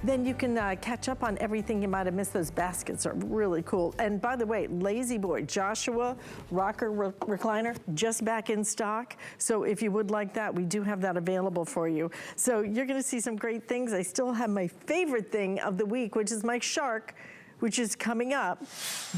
then you can catch up on everything you might have missed. Those baskets are really cool. And by the way, Lazy Boy Joshua rocker recliner just back in stock. So if you would like that, we do have that available for you. So you're gonna see some great things. I still have my favorite thing of the week, which is my shark, which is coming up,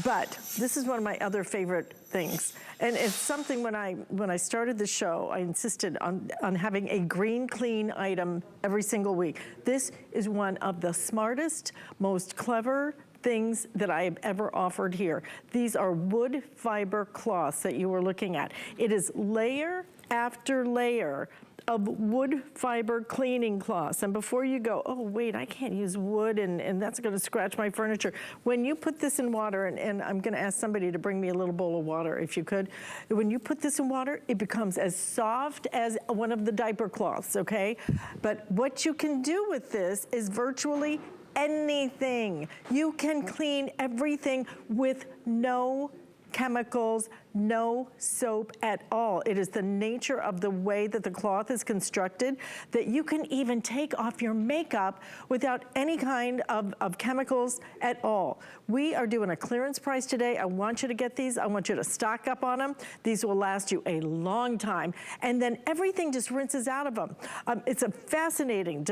but this is one of my other favorite things. And it's something when I started the show, I insisted on having a green clean item every single week. This is one of the smartest, most clever things that I have ever offered here. These are wood fiber cloths that you were looking at. It is layer after layer of wood fiber cleaning cloths. And before you go, oh wait, I can't use wood and that's gonna scratch my furniture. When you put this in water, and I'm gonna ask somebody to bring me a little bowl of water if you could. When you put this in water, it becomes as soft as one of the diaper cloths, okay? But what you can do with this is virtually anything. You can clean everything with no chemicals, no soap at all. It is the nature of the way that the cloth is constructed that you can even take off your makeup without any kind of chemicals at all. We are doing a clearance price today. I want you to get these. I want you to stock up on them. These will last you a long time. And then everything just rinses out of them. It's a fascinating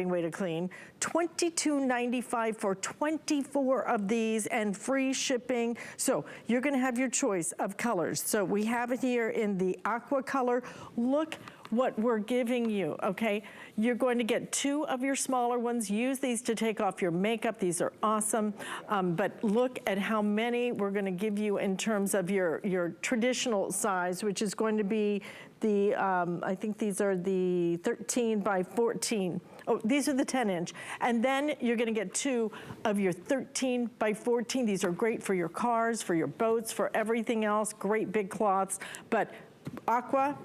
way to clean. $22.95 for 24 of these and free shipping. So you're gonna have your choice of colors. So we have it here in the aqua color. Look what we're giving you, okay? You're going to get 2 of your smaller ones. Use these to take off your makeup. These are awesome. But look at how many we're gonna give you in terms of your traditional size, which is going to be the, I think these are the 13 by 14. Oh, these are the 10-inch. And then you're gonna get 2 of your 13 by 14. These are great for your cars, for your boats, for everything else. Great big cloths. But aqua,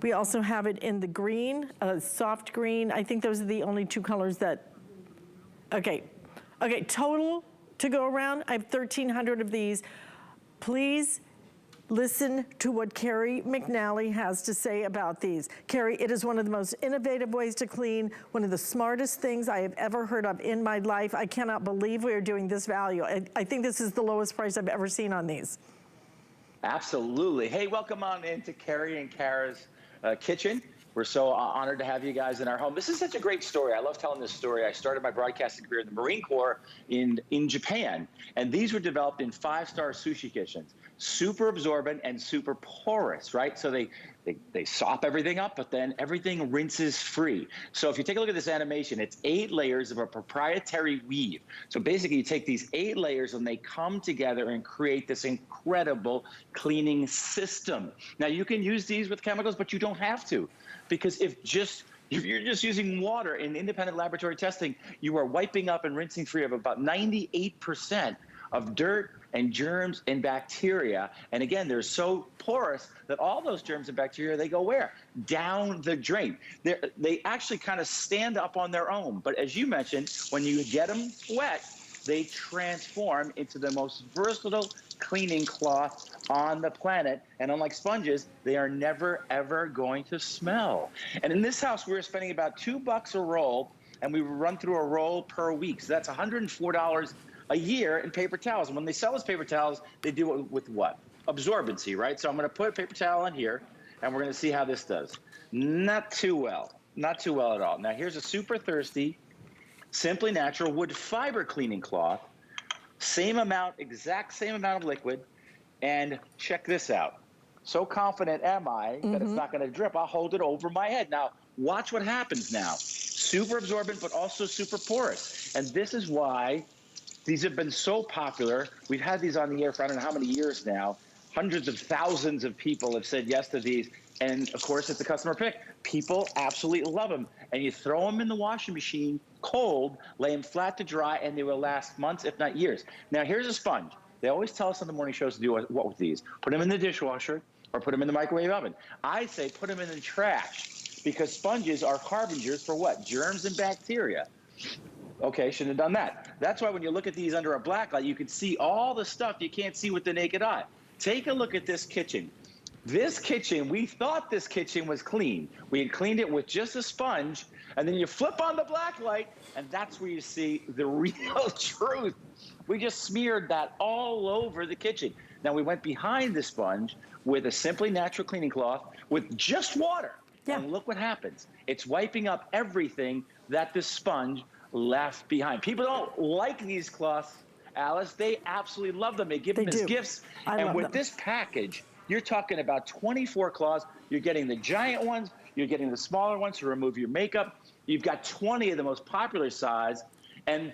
we also have it in the green, soft green. I think those are the only 2 colors that, okay, total to go around, I have 1,300 of these. Please listen to what Carrie McNally has to say about these. Carrie, it is one of the most innovative ways to clean, one of the smartest things I have ever heard of in my life. I cannot believe we are doing this value. I think this is the lowest price I've ever seen on these. Absolutely. Hey, welcome on into Carrie and Kara's kitchen. We're so honored to have you guys in our home. This is such a great story. I love telling this story. I started my broadcasting career in the Marine Corps in Japan, and these were developed in 5-star sushi kitchens. Super absorbent and super porous, right? So they sop everything up, but then everything rinses free. So if you take a look at this animation, it's 8 layers of a proprietary weave. So basically you take these 8 layers and they come together and create this incredible cleaning system. Now you can use these with chemicals, but you don't have to, because if you're just using water in independent laboratory testing, you are wiping up and rinsing free of about 98% of dirt and germs and bacteria. And again, they're so porous that all those germs and bacteria, they go where? Down the drain. They actually kind of stand up on their own. But as you mentioned, when you get them wet, they transform into the most versatile cleaning cloth on the planet. And unlike sponges, they are never, ever going to smell. And in this house, we were spending about $2 a roll, and we run through a roll per week. So that's $104 a year in paper towels. And when they sell us paper towels, they do it with what? Absorbency, right? So I'm gonna put a paper towel on here, and we're gonna see how this does. Not too well at all. Now here's a super thirsty, Simply Natural wood fiber cleaning cloth. Exact same amount of liquid. And check this out. So confident am I that it's not gonna drip. I'll hold it over my head. Now, watch what happens now. Super absorbent, but also super porous. And this is why these have been so popular. We've had these on the air for I don't know how many years now. Hundreds of thousands of people have said yes to these. And of course, it's a customer pick. People absolutely love them. And you throw them in the washing machine cold, lay them flat to dry, and they will last months, if not years. Now, here's a sponge. They always tell us on the morning shows to do what with these? Put them in the dishwasher or put them in the microwave oven. I say put them in the trash, because sponges are harbingers for what? Germs and bacteria. Okay, shouldn't have done that. That's why when you look at these under a black light, you can see all the stuff you can't see with the naked eye. Take a look at this kitchen. This kitchen, we thought this kitchen was clean. We had cleaned it with just a sponge, And then you flip on the black light, and that's where you see the real truth. We just smeared that all over the kitchen. Now we went behind the sponge with a Simply Natural cleaning cloth with just water. Yeah. And look what happens. It's wiping up everything that the sponge left behind. People don't like these cloths, Alice. They absolutely love them. They give them as gifts. And with this package, you're talking about 24 cloths. You're getting the giant ones. You're getting the smaller ones to remove your makeup. You've got 20 of the most popular size. And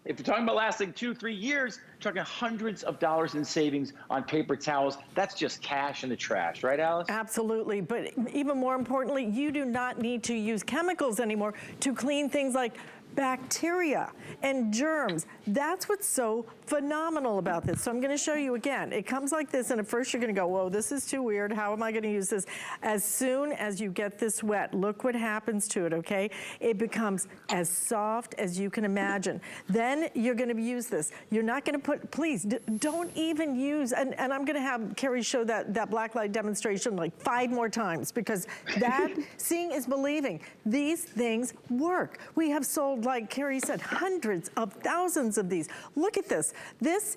if you're talking about lasting 2-3 years, you're talking hundreds of dollars in savings on paper towels. That's just cash in the trash, right, Alice? Absolutely, but even more importantly, you do not need to use chemicals anymore to clean things like bacteria and germs. That's what's so phenomenal about this. So I'm gonna show you again. It comes like this, and at first you're gonna go, whoa, this is too weird. How am I gonna use this? As soon as you get this wet, look what happens to it, okay? It becomes as soft as you can imagine. Then you're gonna use this. You're not gonna put, please, don't even use, and I'm gonna have Carrie show that black light demonstration like 5 more times, because that, seeing is believing. These things work. We have sold, like Carrie said, hundreds of thousands of these. Look at this. This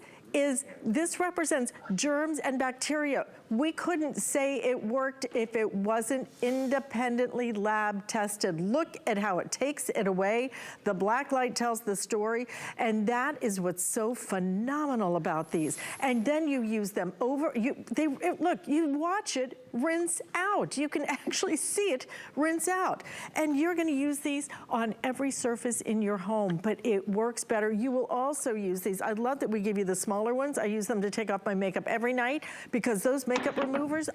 represents germs and bacteria. We couldn't say it worked if it wasn't independently lab tested. Look at how it takes it away. The black light tells the story, and that is what's so phenomenal about these. And then you use them over, look, you watch it rinse out. You can actually see it rinse out. And you're gonna use these on every surface in your home, but it works better. You will also use these. I love that we give you the smaller ones. I use them to take off my makeup every night, because those makeup removers,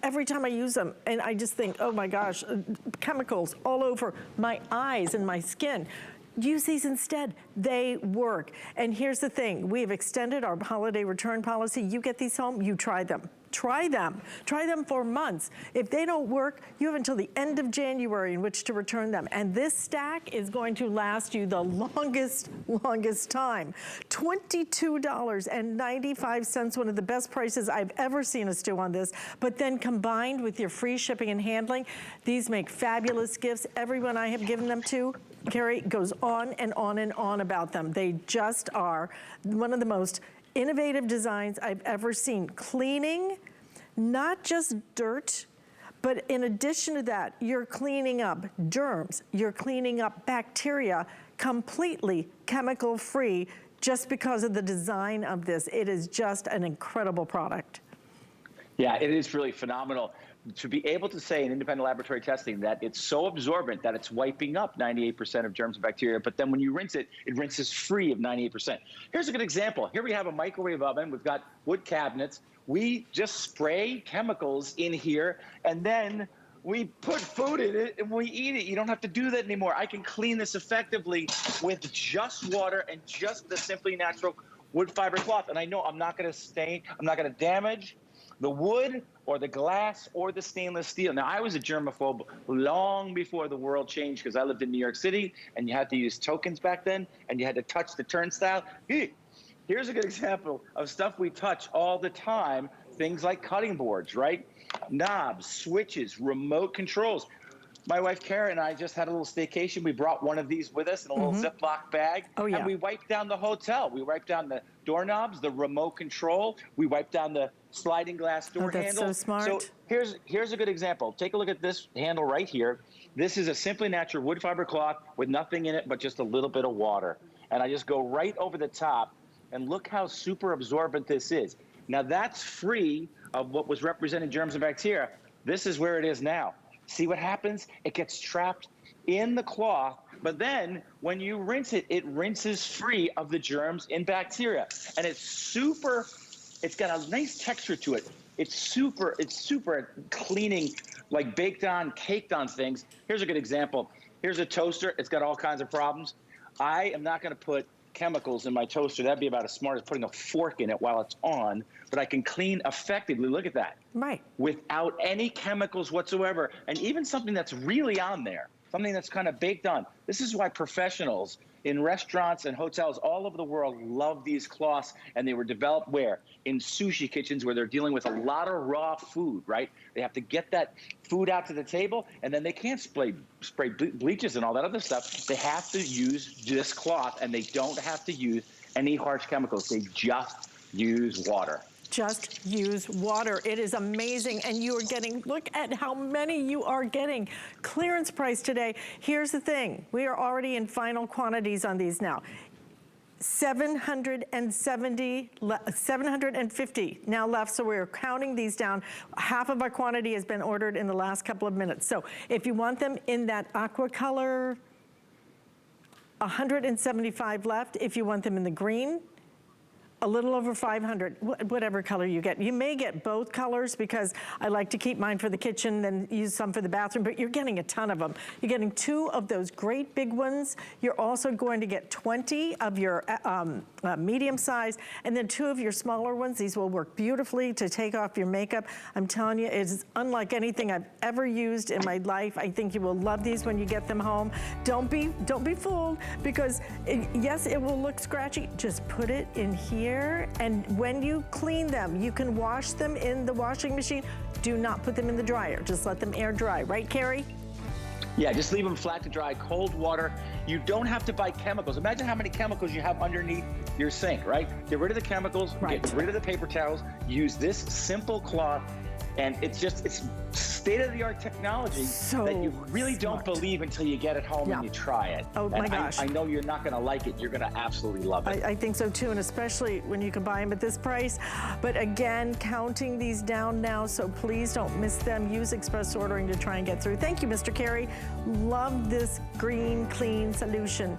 every time I use them, and I just think, oh my gosh, chemicals all over my eyes and my skin. Use these instead. They work. And here's the thing. We have extended our holiday return policy. You get these home, you try them. Try them. Try them for months. If they don't work, you have until the end of January in which to return them. And this stack is going to last you the longest time. $22.95, one of the best prices I've ever seen us do on this. But then combined with your free shipping and handling, these make fabulous gifts. Everyone I have given them to, Carrie, goes on and on and on about them. They just are one of the most innovative designs I've ever seen. Cleaning, not just dirt, but in addition to that, you're cleaning up germs, you're cleaning up bacteria, completely chemical-free, just because of the design of this. It is just an incredible product. Yeah, it is really phenomenal. To be able to say in independent laboratory testing that it's so absorbent that it's wiping up 98% of germs and bacteria, but then when you rinse it, it rinses free of 98%. Here's a good example. Here we have a microwave oven. We've got wood cabinets. We just spray chemicals in here, and then we put food in it and we eat it. You don't have to do that anymore. I can clean this effectively with just water and just the Simply Natural wood fiber cloth. And I know I'm not gonna stain, I'm not gonna damage the wood or the glass or the stainless steel. Now, I was a germaphobe long before the world changed, because I lived in New York City and you had to use tokens back then and you had to touch the turnstile. Here's a good example of stuff we touch all the time, things like cutting boards, right? Knobs, switches, remote controls. My wife Karen and I just had a little staycation. We brought one of these with us in a little Ziploc bag. Oh, yeah. And we wiped down the hotel. We wiped down the doorknobs, the remote control. We wiped down the sliding glass door handle. That's so smart. So here's a good example. Take a look at this handle right here. This is a Simply Natural wood fiber cloth with nothing in it but just a little bit of water. And I just go right over the top, and look how super absorbent this is. Now that's free of what was representing germs and bacteria. This is where it is now. See what happens? It gets trapped in the cloth, but then when you rinse it, it rinses free of the germs and bacteria. And it's got a nice texture to it. It's super cleaning, like baked on, caked on things. Here's a good example. Here's a toaster. It's got all kinds of problems. I am not gonna put chemicals in my toaster. That'd be about as smart as putting a fork in it while it's on, but I can clean effectively. Look at that. Right. Without any chemicals whatsoever. And even something that's really on there, something that's kind of baked on. This is why professionals in restaurants and hotels all over the world love these cloths, and they were developed where? In sushi kitchens, where they're dealing with a lot of raw food, right? They have to get that food out to the table, and then they can't spray bleaches and all that other stuff. They have to use this cloth, and they don't have to use any harsh chemicals. They just use water. Just use water. It is amazing. And you are getting, look at how many you are getting. Clearance price today. Here's the thing. We are already in final quantities on these now. 750 now left, so we're counting these down. Half of our quantity has been ordered in the last couple of minutes. So if you want them in that aqua color, 175 left. If you want them in the green, a little over 500, whatever color you get. You may get both colors because I like to keep mine for the kitchen and use some for the bathroom, but you're getting a ton of them. You're getting 2 of those great big ones. You're also going to get 20 of your medium size, and then 2 of your smaller ones. These will work beautifully to take off your makeup. I'm telling you, it's unlike anything I've ever used in my life. I think you will love these when you get them home. Don't be fooled, because yes, it will look scratchy. Just put it in here. And when you clean them, you can wash them in the washing machine. Do not put them in the dryer. Just let them air dry. Right, Carrie? Yeah, just leave them flat to dry, cold water. You don't have to buy chemicals. Imagine how many chemicals you have underneath your sink, right? Get rid of the chemicals, right. Get rid of the paper towels, use this simple cloth, and it's state-of-the-art technology that you really don't believe until you get it home and you try it. Oh my gosh. I know you're not gonna like it. You're gonna absolutely love it. I think so too, and especially when you can buy them at this price. But again, counting these down now, so please don't miss them. Use express ordering to try and get through. Thank you, Mr. Carey. Love this green, clean solution.